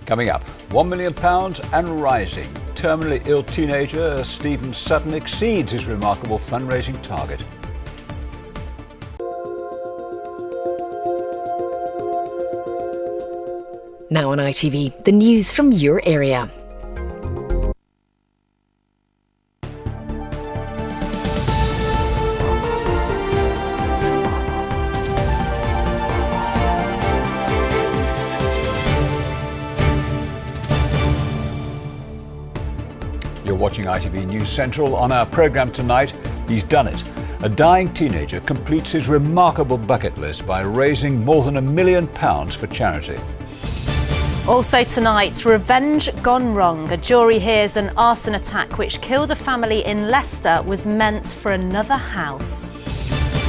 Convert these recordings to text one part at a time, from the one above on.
Coming up, £1 million and rising. Terminally ill teenager Stephen Sutton exceeds his remarkable fundraising target. Now on ITV, the news from your area. You're watching ITV News Central. On our programme tonight, he's done it. A dying teenager completes his remarkable bucket list by raising more than £1 million for charity. Also tonight, revenge gone wrong. A jury hears an arson attack which killed a family in Leicester was meant for another house.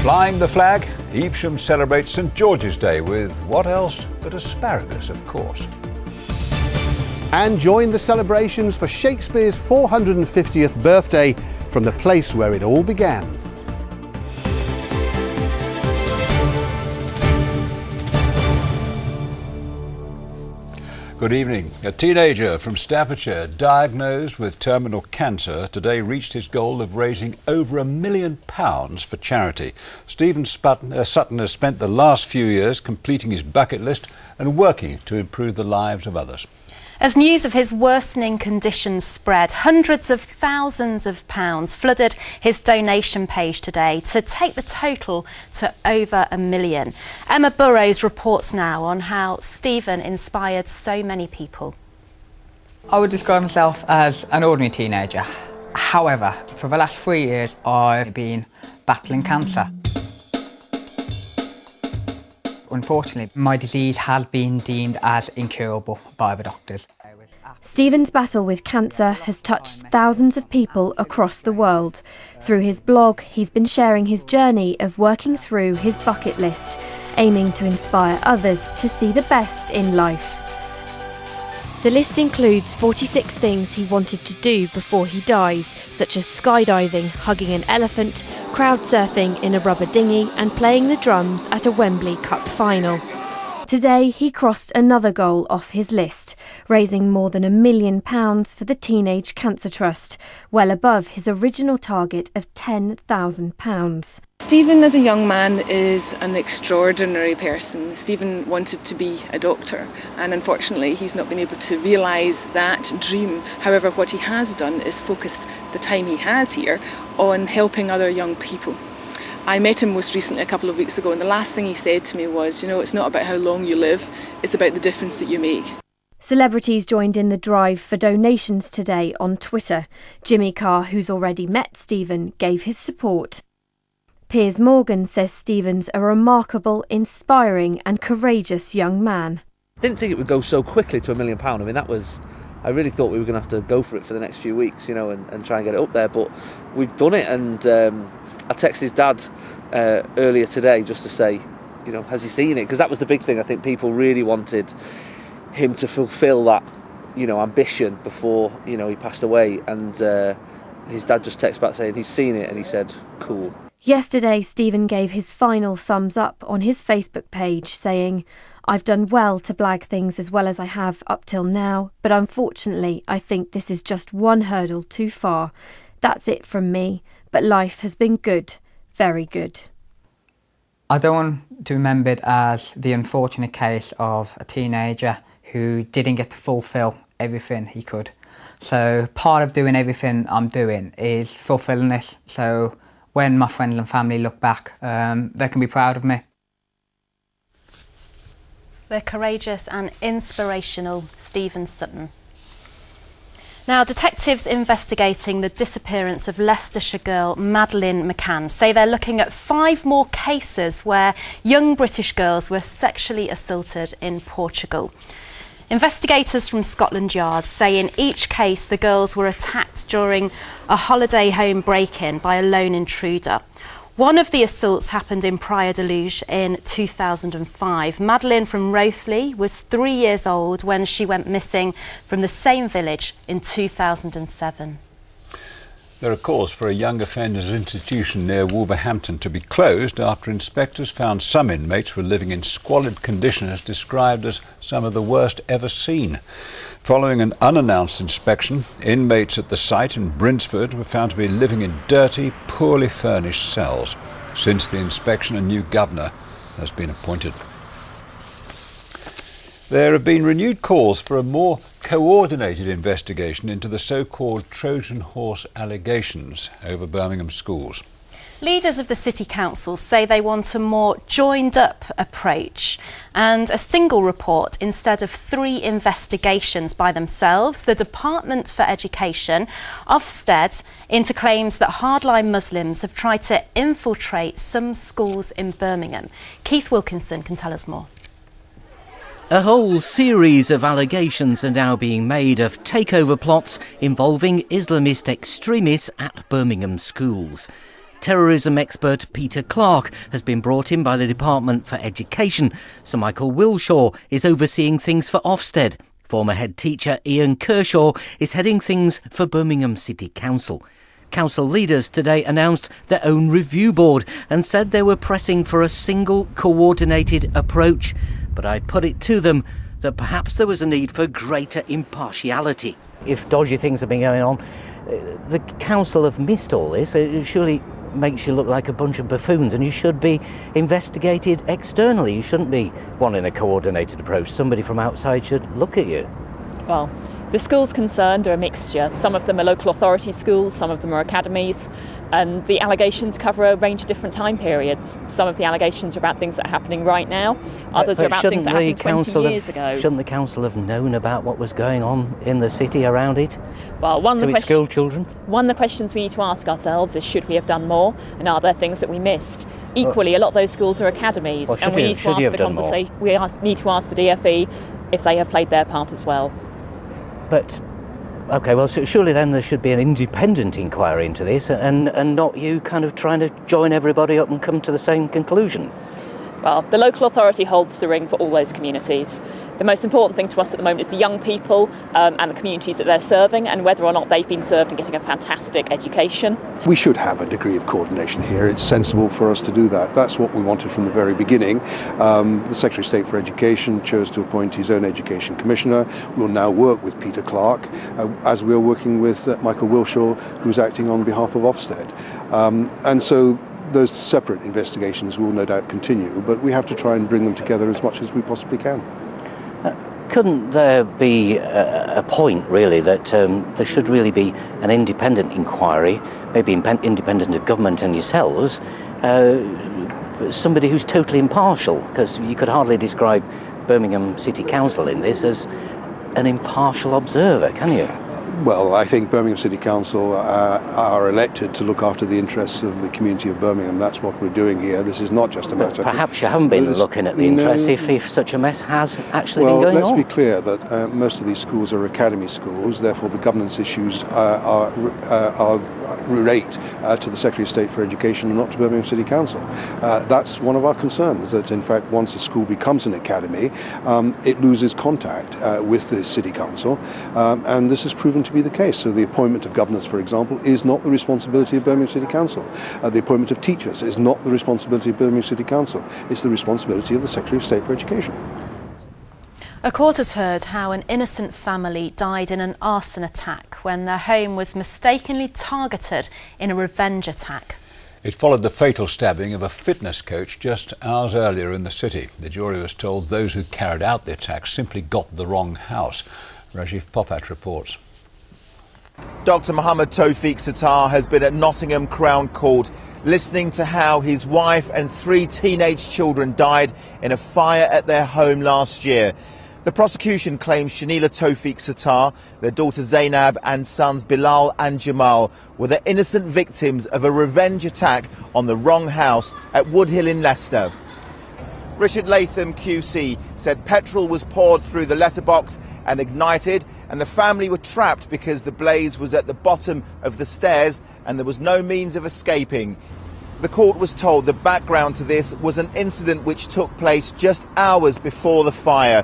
Flying the flag, Evesham celebrates St George's Day with what else but asparagus, of course. And join the celebrations for Shakespeare's 450th birthday from the place where it all began. Good evening. A teenager from Staffordshire diagnosed with terminal cancer today reached his goal of raising over £1 million for charity. Stephen Sutton has spent the last few years completing his bucket list and working to improve the lives of others. As news of his worsening conditions spread, hundreds of thousands of pounds flooded his donation page today to take the total to over £1 million. Emma Burrows reports now on how Stephen inspired so many people. I would describe myself as an ordinary teenager. However, for the last 3 years, I've been battling cancer. Unfortunately, my disease has been deemed as incurable by the doctors. Stephen's battle with cancer has touched thousands of people across the world. Through his blog, he's been sharing his journey of working through his bucket list, aiming to inspire others to see the best in life. The list includes 46 things he wanted to do before he dies, such as skydiving, hugging an elephant, crowd surfing in a rubber dinghy and playing the drums at a Wembley Cup final. Today he crossed another goal off his list, raising more than £1 million for the Teenage Cancer Trust, well above his original target of £10,000. Stephen as a young man is an extraordinary person. Stephen wanted to be a doctor and unfortunately he's not been able to realise that dream. However, what he has done is focused the time he has here on helping other young people. I met him most recently a couple of weeks ago and the last thing he said to me was, you know, it's not about how long you live, it's about the difference that you make. Celebrities joined in the drive for donations today on Twitter. Jimmy Carr, who's already met Stephen, gave his support. Piers Morgan says Stephen's a remarkable, inspiring and courageous young man. Didn't think it would go so quickly to £1 million. I mean, I really thought we were going to have to go for it for the next few weeks, you know, and try and get it up there. But we've done it, and I texted his dad earlier today just to say, you know, has he seen it? Because that was the big thing. I think people really wanted him to fulfil that, you know, ambition before, you know, he passed away. And his dad just texted back saying he's seen it, and he said, cool. Yesterday, Stephen gave his final thumbs up on his Facebook page, saying, I've done well to blag things as well as I have up till now, but unfortunately, I think this is just one hurdle too far. That's it from me, but life has been good, very good. I don't want to remember it as the unfortunate case of a teenager who didn't get to fulfil everything he could. So part of doing everything I'm doing is fulfilling this. So when my friends and family look back, they can be proud of me. The courageous and inspirational Stephen Sutton. Now, detectives investigating the disappearance of Leicestershire girl Madeleine McCann say they're looking at 5 more cases where young British girls were sexually assaulted in Portugal. Investigators from Scotland Yard say in each case the girls were attacked during a holiday home break-in by a lone intruder. One of the assaults happened in Praia de Luz in 2005. Madeleine from Rothley was 3 years old when she went missing from the same village in 2007. There are calls for a young offenders institution near Wolverhampton to be closed after inspectors found some inmates were living in squalid conditions described as some of the worst ever seen. Following an unannounced inspection, inmates at the site in Brinsford were found to be living in dirty, poorly furnished cells. Since the inspection, a new governor has been appointed. There have been renewed calls for a more coordinated investigation into the so-called Trojan horse allegations over Birmingham schools. Leaders of the City Council say they want a more joined-up approach and a single report instead of 3 investigations by themselves. The Department for Education, Ofsted, into claims that hardline Muslims have tried to infiltrate some schools in Birmingham. Keith Wilkinson can tell us more. A whole series of allegations are now being made of takeover plots involving Islamist extremists at Birmingham schools. Terrorism expert Peter Clark has been brought in by the Department for Education. Sir Michael Wilshaw is overseeing things for Ofsted. Former head teacher Ian Kershaw is heading things for Birmingham City Council. Council leaders today announced their own review board and said they were pressing for a single coordinated approach. But I put it to them that perhaps there was a need for greater impartiality. If dodgy things have been going on, the council have missed all this. It surely makes you look like a bunch of buffoons, and you should be investigated externally. You shouldn't be wanting a coordinated approach. Somebody from outside should look at you. Well, the schools concerned are a mixture. Some of them are local authority schools, some of them are academies, and the allegations cover a range of different time periods. Some of the allegations are about things that are happening right now, others are about things that happened 20 years ago. Shouldn't the council have known about what was going on in the city around it? Well, one of the school children? One of the questions we need to ask ourselves is, should we have done more, and are there things that we missed? Equally, a lot of those schools are academies, and we need to ask the conversation. We need to ask the DFE if they have played their part as well. But, OK, well, so surely then there should be an independent inquiry into this and not you kind of trying to join everybody up and come to the same conclusion. Well, the local authority holds the ring for all those communities. The most important thing to us at the moment is the young people and the communities that they're serving, and whether or not they've been served and getting a fantastic education. We should have a degree of coordination here. It's sensible for us to do that. That's what we wanted from the very beginning. The Secretary of State for Education chose to appoint his own Education Commissioner. We'll now work with Peter Clark, as we are working with Michael Wilshaw, who's acting on behalf of Ofsted. And so those separate investigations will no doubt continue, but we have to try and bring them together as much as we possibly can. Couldn't there be a point, really, that there should really be an independent inquiry, maybe independent of government and yourselves, somebody who's totally impartial? Because you could hardly describe Birmingham City Council in this as an impartial observer, can you? Well, I think Birmingham City Council are elected to look after the interests of the community of Birmingham. That's what we're doing here. This is not just a matter... Perhaps you haven't been looking at the interests if such a mess has actually been going on. Well, let's be clear that most of these schools are academy schools. Therefore, the governance issues relate to the Secretary of State for Education and not to Birmingham City Council. That's one of our concerns, that in fact once a school becomes an academy, it loses contact with the City Council, and this has proven to be the case. So the appointment of governors, for example, is not the responsibility of Birmingham City Council. The appointment of teachers is not the responsibility of Birmingham City Council. It's the responsibility of the Secretary of State for Education. A court has heard how an innocent family died in an arson attack when their home was mistakenly targeted in a revenge attack. It followed the fatal stabbing of a fitness coach just hours earlier in the city. The jury was told those who carried out the attack simply got the wrong house. Rajiv Popat reports. Dr. Mohammed Tawfiq Sattar has been at Nottingham Crown Court listening to how his wife and 3 teenage children died in a fire at their home last year. The prosecution claims Shanila Tawfiq Sattar, their daughter Zainab and sons Bilal and Jamal were the innocent victims of a revenge attack on the wrong house at Woodhill in Leicester. Richard Latham QC said petrol was poured through the letterbox and ignited, and the family were trapped because the blaze was at the bottom of the stairs and there was no means of escaping. The court was told the background to this was an incident which took place just hours before the fire.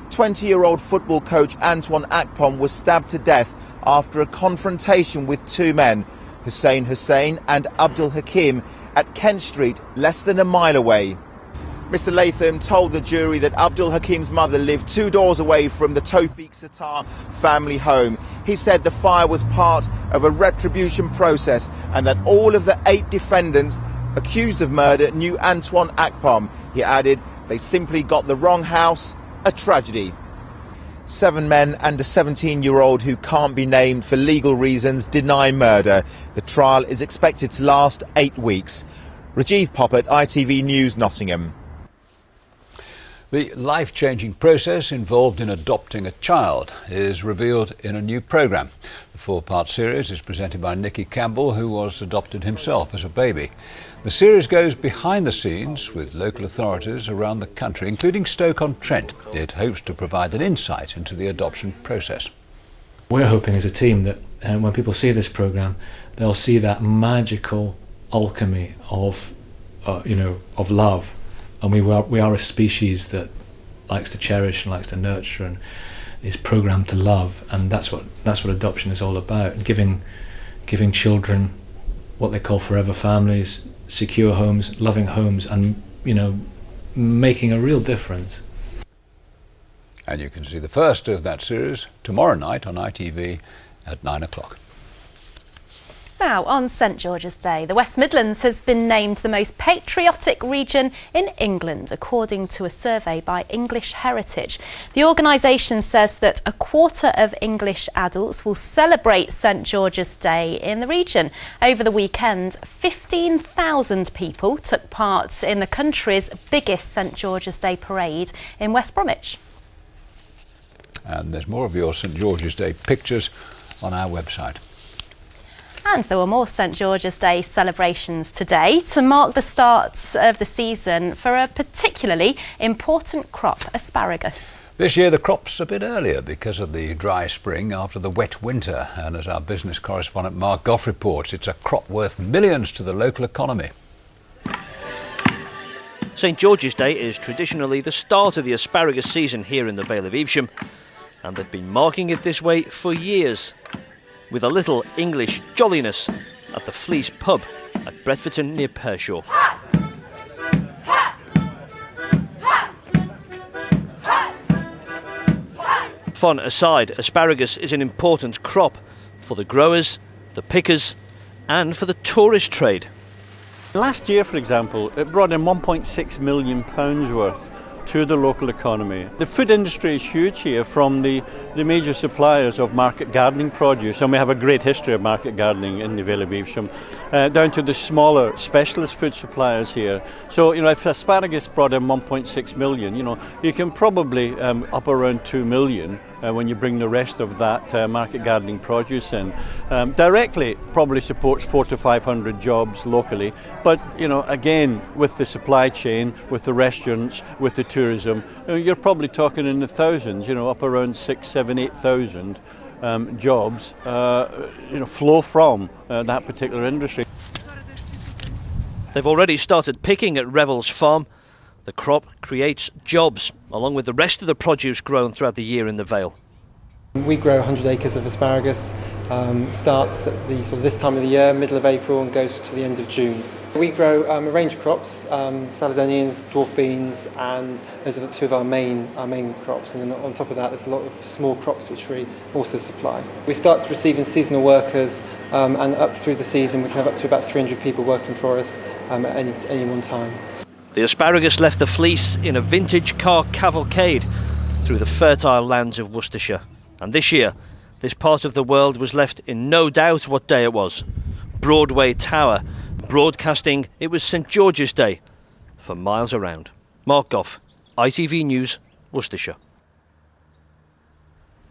20-year-old football coach Antoine Akpom was stabbed to death after a confrontation with 2 men. Hussein Hussein and Abdul Hakim at Kent Street, less than a mile away. Mr Latham told the jury that Abdul Hakim's mother lived 2 doors away from the Tawfiq Sattar family home. He said the fire was part of a retribution process and that all of the 8 defendants accused of murder knew Antoine Akpom. He added they simply got the wrong house, a tragedy. 7 men and a 17-year-old who can't be named for legal reasons deny murder. The trial is expected to last 8 weeks. Rajiv Poppet, ITV News, Nottingham. The life-changing process involved in adopting a child is revealed in a new programme. The 4-part series is presented by Nicky Campbell, who was adopted himself as a baby. The series goes behind the scenes with local authorities around the country, including Stoke-on-Trent. It hopes to provide an insight into the adoption process. We're hoping as a team that when people see this programme, they'll see that magical alchemy of love. And we are a species that likes to cherish and likes to nurture and is programmed to love, and that's what adoption is all about. Giving children what they call forever families, secure homes, loving homes, and making a real difference. And you can see the first of that series tomorrow night on ITV at 9 o'clock. Now, on St George's Day, the West Midlands has been named the most patriotic region in England, according to a survey by English Heritage. The organisation says that 1/4 of English adults will celebrate St George's Day in the region. Over the weekend, 15,000 people took part in the country's biggest St George's Day parade in West Bromwich. And there's more of your St George's Day pictures on our website. And there were more St George's Day celebrations today to mark the start of the season for a particularly important crop, asparagus. This year the crop's a bit earlier because of the dry spring after the wet winter. And as our business correspondent Mark Goff reports, it's a crop worth millions to the local economy. St George's Day is traditionally the start of the asparagus season here in the Vale of Evesham, and they've been marking it this way for years, with a little English jolliness at the Fleece pub at Bredferton near Pershaw. Fun aside, asparagus is an important crop for the growers, the pickers and for the tourist trade. Last year, for example, it brought in £1.6 million worth to the local economy. The food industry is huge here, from the major suppliers of market gardening produce, and we have a great history of market gardening in the Vale of Evesham, down to the smaller specialist food suppliers here. So, if asparagus brought in 1.6 million, you can probably up around 2 million when you bring the rest of that market gardening produce in. Directly probably supports 400 to 500 jobs locally, but again, with the supply chain, with the restaurants, with the tourism, you're probably talking in the thousands, up around 6, 7, 8,000 jobs flow from that particular industry. They've already started picking at Revels Farm. The crop creates jobs, along with the rest of the produce grown throughout the year in the Vale. We grow 100 acres of asparagus, starts at this time of the year, middle of April, and goes to the end of June. We grow a range of crops, salad onions, dwarf beans, and those are 2 of our main crops. And then on top of that, there's a lot of small crops which we also supply. We start receiving seasonal workers, and up through the season we can have up to about 300 people working for us at any one time. The asparagus left the Fleece in a vintage car cavalcade through the fertile lands of Worcestershire. And this year, this part of the world was left in no doubt what day it was. Broadway Tower, broadcasting it was St George's Day for miles around. Mark Goff, ITV News, Worcestershire.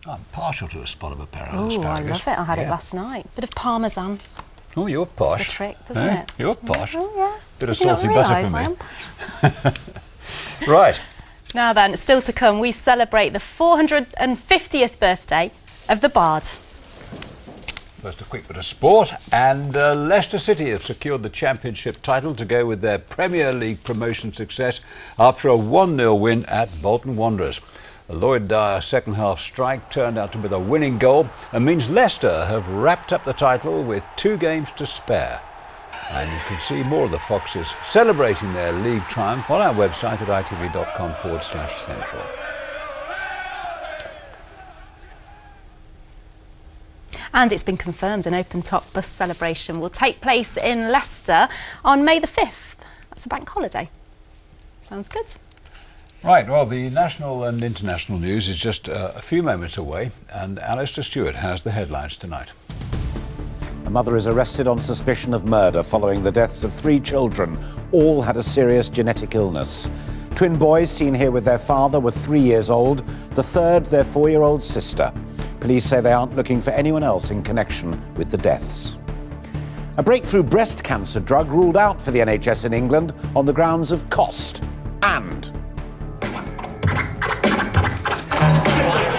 I'm partial to a spot of asparagus. Oh, I love it. I had it last night. Bit of parmesan. Oh, you're posh. It's the trick, doesn't it? You're posh. Oh, yeah. Bit of salty butter for me. Right. Now then, still to come, we celebrate the 450th birthday of the Bard. First, a quick bit of sport, and Leicester City have secured the championship title to go with their Premier League promotion success after a 1-0 win at Bolton Wanderers. A Lloyd Dyer second-half strike turned out to be the winning goal and means Leicester have wrapped up the title with 2 games to spare. And you can see more of the Foxes celebrating their league triumph on our website at itv.com/central. And it's been confirmed an open-top bus celebration will take place in Leicester on May the 5th. That's a bank holiday. Sounds good. Right, well, the national and international news is just a few moments away, and Alistair Stewart has the headlines tonight. A mother is arrested on suspicion of murder following the deaths of 3 children. All had a serious genetic illness. Twin boys seen here with their father were 3 years old, the third their 4-year-old sister. Police say they aren't looking for anyone else in connection with the deaths. A breakthrough breast cancer drug ruled out for the NHS in England on the grounds of cost. And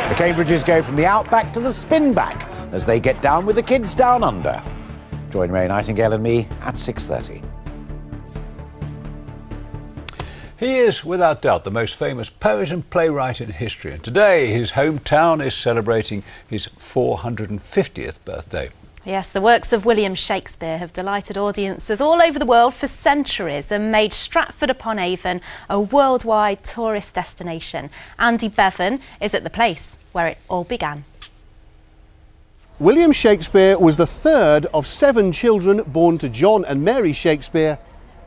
the Cambridges go from the outback to the spin back as they get down with the kids down under. Join Ray Nightingale and me at 6:30. He is, without doubt, the most famous poet and playwright in history, and today his hometown is celebrating his 450th birthday. Yes, the works of William Shakespeare have delighted audiences all over the world for centuries and made Stratford-upon-Avon a worldwide tourist destination. Andy Bevan is at the place where it all began. William Shakespeare was the third of 7 children born to John and Mary Shakespeare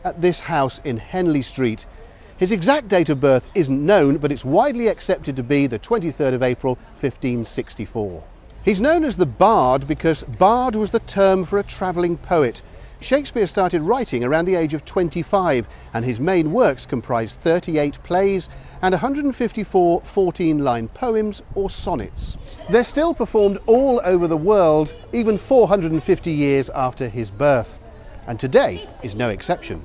at this house in Henley Street. His exact date of birth isn't known, but it's widely accepted to be the 23rd of April 1564. He's known as the Bard because bard was the term for a travelling poet. Shakespeare started writing around the age of 25, and his main works comprise 38 plays and 154 14-line poems or sonnets. They're still performed all over the world, even 450 years after his birth. And today is no exception.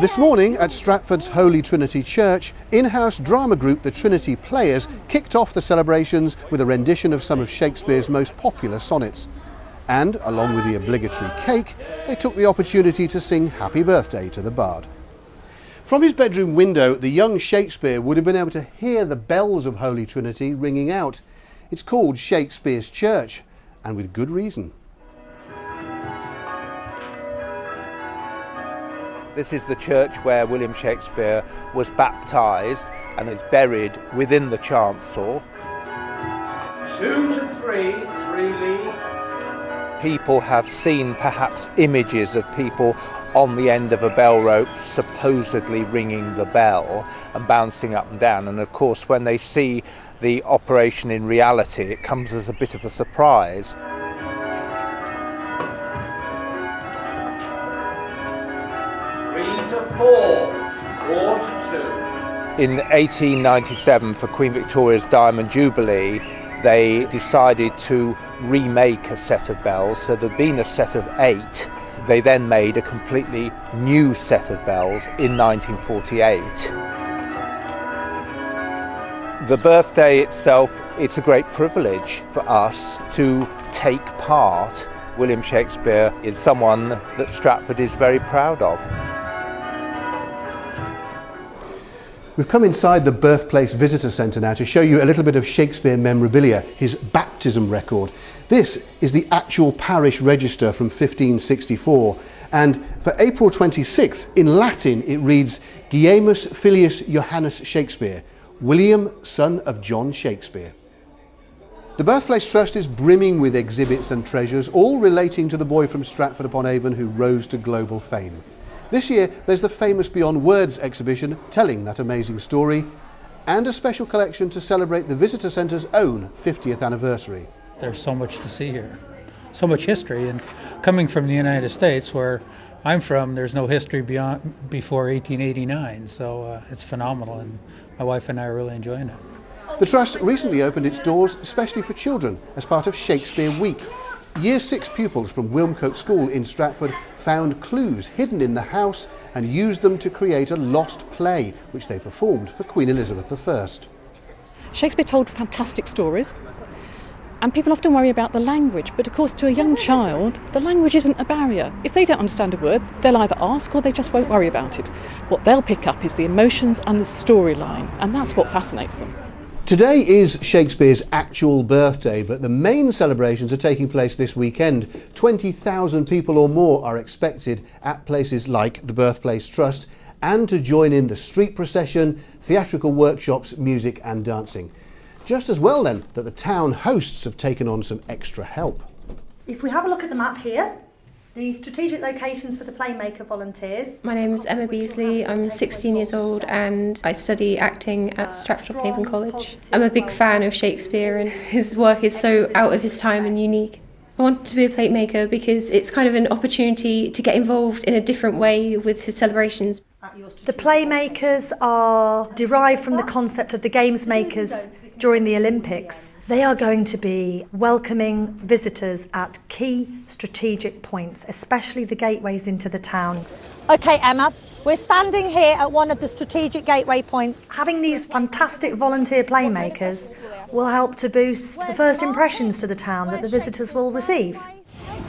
This morning at Stratford's Holy Trinity Church, in-house drama group the Trinity Players kicked off the celebrations with a rendition of some of Shakespeare's most popular sonnets. And, along with the obligatory cake, they took the opportunity to sing Happy Birthday to the Bard. From his bedroom window, the young Shakespeare would have been able to hear the bells of Holy Trinity ringing out. It's called Shakespeare's Church, and with good reason. This is the church where William Shakespeare was baptised and is buried within the chancel. 2 to 3, 3 lead. People have seen perhaps images of people on the end of a bell rope supposedly ringing the bell and bouncing up and down, and of course when they see the operation in reality it comes as a bit of a surprise. In 1897, for Queen Victoria's Diamond Jubilee, they decided to remake a set of bells. So there'd been a set of 8. They then made a completely new set of bells in 1948. The birthday itself, it's a great privilege for us to take part. William Shakespeare is someone that Stratford is very proud of. We've come inside the Birthplace Visitor Centre now to show you a little bit of Shakespeare memorabilia, his baptism record. This is the actual parish register from 1564, and for April 26th, in Latin it reads Guillemmus Filius Johannes Shakespeare, William, son of John Shakespeare. The Birthplace Trust is brimming with exhibits and treasures, all relating to the boy from Stratford-upon-Avon who rose to global fame. This year there's the famous Beyond Words exhibition telling that amazing story, and a special collection to celebrate the Visitor Centre's own 50th anniversary. There's so much to see here, so much history, and coming from the United States where I'm from, there's no history before 1889, so it's phenomenal, and my wife and I are really enjoying it. The Trust recently opened its doors especially for children as part of Shakespeare Week. Year 6 pupils from Wilmcote School in Stratford found clues hidden in the house and used them to create a lost play, which they performed for Queen Elizabeth I. Shakespeare told fantastic stories, and people often worry about the language, but of course to a young child, the language isn't a barrier. If they don't understand a word, they'll either ask or they just won't worry about it. What they'll pick up is the emotions and the storyline, and that's what fascinates them. Today is Shakespeare's actual birthday, but the main celebrations are taking place this weekend. 20,000 people or more are expected at places like the Birthplace Trust and to join in the street procession, theatrical workshops, music and dancing. Just as well then that the town hosts have taken on some extra help. If we have a look at the map here, the strategic locations for the Playmaker volunteers. My name's Emma Beasley, I'm 16 years old and I study acting at Stratford-upon-Avon College. I'm a big fan of Shakespeare and his work is so out of his time and unique. I wanted to be a plate maker because it's kind of an opportunity to get involved in a different way with his celebrations. The Playmakers are derived from the concept of the games makers during the Olympics. They are going to be welcoming visitors at key strategic points, especially the gateways into the town. OK, Emma, we're standing here at one of the strategic gateway points. Having these fantastic volunteer playmakers will help to boost the first impressions to the town that the visitors will receive.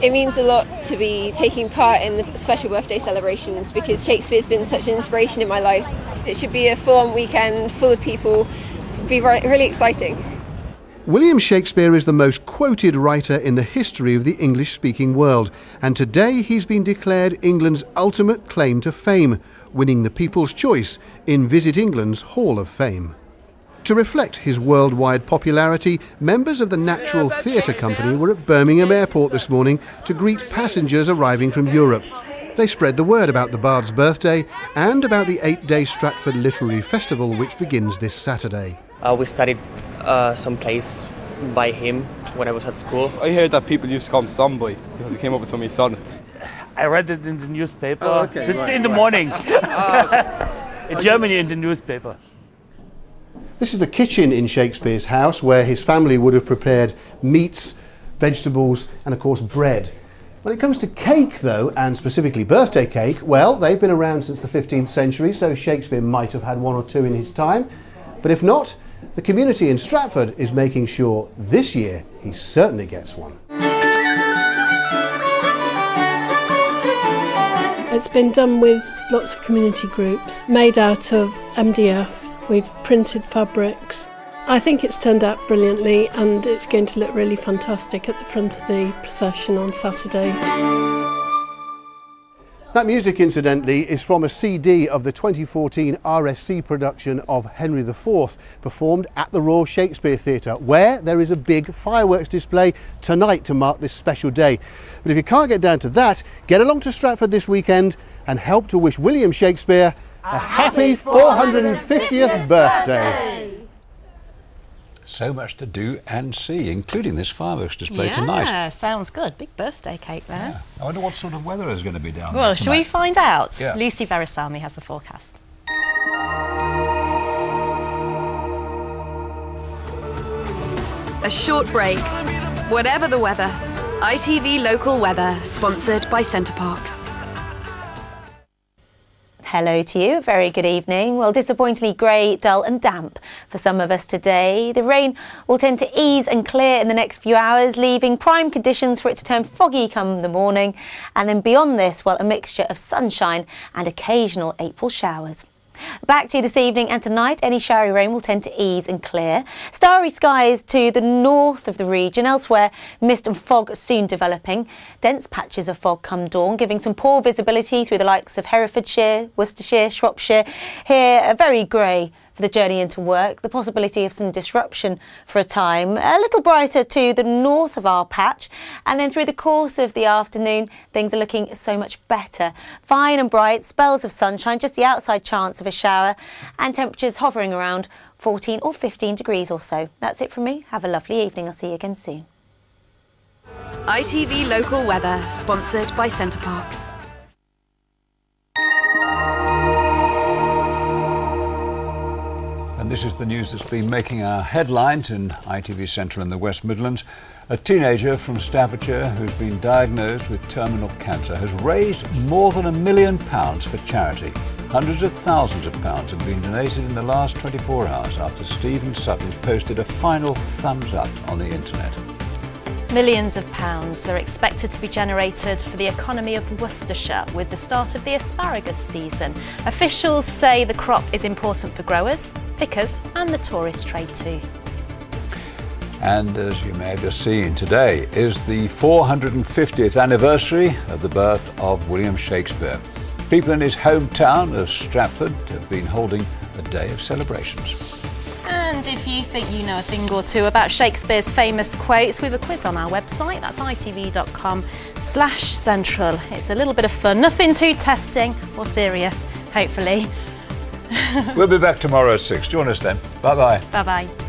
It means a lot to be taking part in the special birthday celebrations because Shakespeare's been such an inspiration in my life. It should be a full-on weekend full of people. It'd be really exciting. William Shakespeare is the most quoted writer in the history of the English-speaking world, and today he's been declared England's ultimate claim to fame, winning the People's Choice in Visit England's Hall of Fame. To reflect his worldwide popularity, members of the Natural Theatre Company were at Birmingham Airport this morning to greet passengers arriving from Europe. They spread the word about the Bard's birthday and about the 8-day Stratford Literary Festival, which begins this Saturday. We studied some plays by him when I was at school. I heard that people used to call him Sonboy because he came up with so many sonnets. I read it in the newspaper in the morning. In Germany in the newspaper. This is the kitchen in Shakespeare's house where his family would have prepared meats, vegetables and of course bread. When it comes to cake though, and specifically birthday cake, well, they've been around since the 15th century, so Shakespeare might have had one or two in his time. But if not, the community in Stratford is making sure this year he certainly gets one. It's been done with lots of community groups, made out of MDF. We've printed fabrics. I think it's turned out brilliantly and it's going to look really fantastic at the front of the procession on Saturday. That music, incidentally, is from a CD of the 2014 RSC production of Henry IV, performed at the Royal Shakespeare Theatre, where there is a big fireworks display tonight to mark this special day. But if you can't get down to that, get along to Stratford this weekend and help to wish William Shakespeare a happy 450th birthday. So much to do and see, including this fireworks display tonight. Yeah, sounds good. Big birthday cake there. Yeah. I wonder what sort of weather is going to be down there Well, shall we find out? Yeah. Lucy Verisami has the forecast. A short break. Whatever the weather. ITV Local Weather, sponsored by CenterParcs. Hello to you, very good evening. Well, disappointingly grey, dull and damp for some of us today. The rain will tend to ease and clear in the next few hours, leaving prime conditions for it to turn foggy come the morning. And then beyond this, well, a mixture of sunshine and occasional April showers. Back to this evening and tonight, any showery rain will tend to ease and clear. Starry skies to the north of the region. Elsewhere, mist and fog soon developing. Dense patches of fog come dawn, giving some poor visibility through the likes of Herefordshire, Worcestershire, Shropshire. Here, very grey for the journey into work. The possibility of some disruption for a time. A little brighter to the north of our patch. And then through the course of the afternoon, things are looking so much better. Fine and bright, spells of sunshine, just the outside chance of a shower, and temperatures hovering around 14 or 15 degrees or so. That's it from me. Have a lovely evening. I'll see you again soon. ITV Local Weather, sponsored by CenterParcs. And this is the news that's been making our headlines in ITV Central and the West Midlands. A teenager from Staffordshire who's been diagnosed with terminal cancer has raised more than £1 million for charity. Hundreds of thousands of pounds have been donated in the last 24 hours after Stephen Sutton posted a final thumbs up on the internet. Millions of pounds are expected to be generated for the economy of Worcestershire with the start of the asparagus season. Officials say the crop is important for growers pickers and the tourist trade too. And as you may have just seen, today is the 450th anniversary of the birth of William Shakespeare. People in his hometown of Stratford have been holding a day of celebrations. And if you think you know a thing or two about Shakespeare's famous quotes, we have a quiz on our website. That's itv.com/central. It's a little bit of fun, nothing too testing or serious, hopefully. We'll be back tomorrow at 6. Join us then. Bye-bye. Bye-bye.